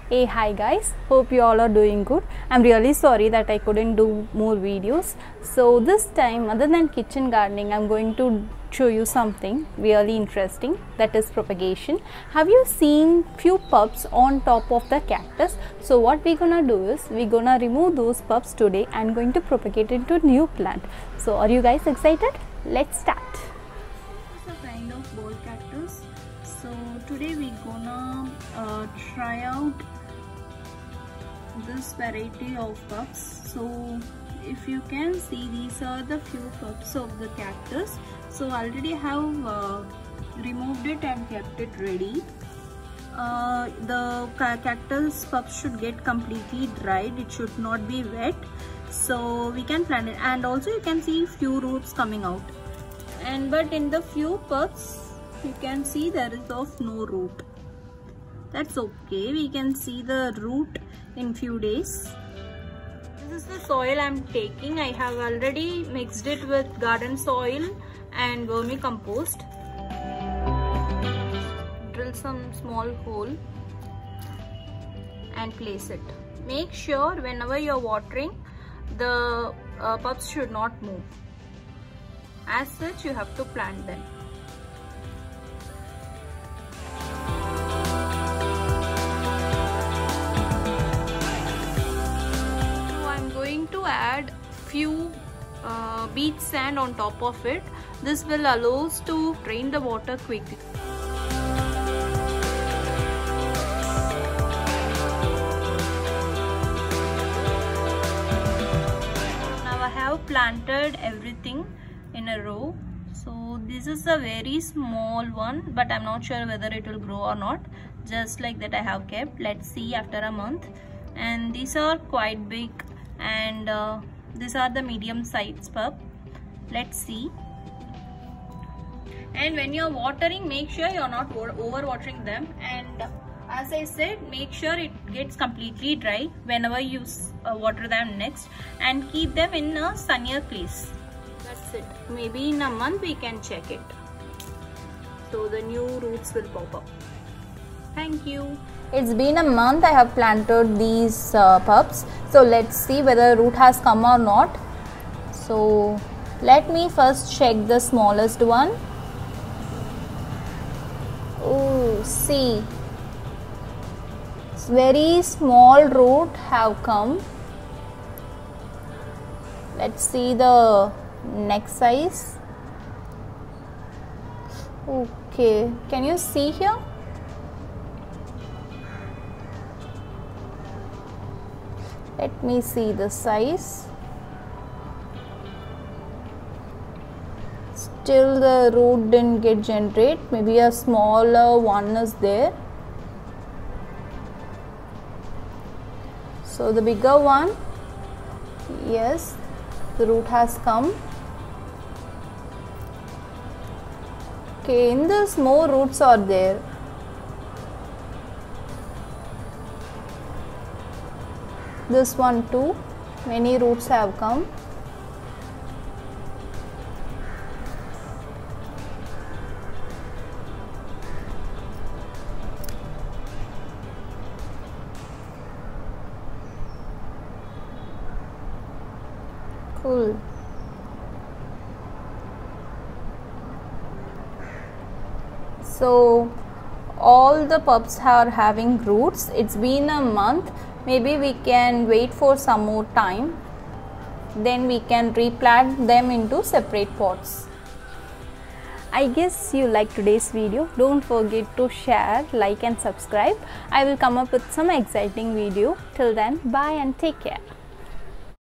Hey, hi guys, hope you all are doing good. I'm really sorry that I couldn't do more videos. So this time, other than kitchen gardening, I'm going to show you something really interesting, that is propagation. Have you seen few pups on top of the cactus? So what we're gonna do is we're gonna remove those pups today and going to propagate into new plant. So are you guys excited? Let's start. This is a kind of ball cactus. So today we're gonna try out this variety of pups. So if you can see, these are the few pups of the cactus. So already have removed it and kept it ready. The cactus pups should get completely dried. It should not be wet, so we can plant it. And also you can see few roots coming out, and but in the few pups you can see there is of no root. That's okay, we can see the root in few days. This is the soil I'm taking. I have already mixed it with garden soil and vermicompost. Drill some small hole and place it. Make sure whenever you're watering, the pups should not move. As such, you have to plant them. To add few beach sand on top of it. This will allow us to drain the water quickly. Now I have planted everything in a row. So this is a very small one, but I'm not sure whether it will grow or not. Just like that I have kept. Let's see after a month. And these are quite big, and these are the medium size pup. Let's see. And when you're watering, make sure you're not over watering them, and as I said, make sure it gets completely dry whenever you water them next, and keep them in a sunnier place. That's it. Maybe in a month we can check it, so the new roots will pop up. Thank you. It's been a month I have planted these pups. So let's see whether root has come or not. So let me first check the smallest one. Oh, see, very small root have come. Let's see the next size. Okay, can you see here? Let me see the size. Still the root didn't get generate. Maybe a smaller one is there. So the bigger one, yes, the root has come. Okay, in this more roots are there. This one too, many roots have come. Cool. So all the pups are having roots. It's been a month. Maybe we can wait for some more time, then we can replant them into separate pots. I guess you liked today's video. Don't forget to share, like and subscribe. I will come up with some exciting video. Till then, bye and take care.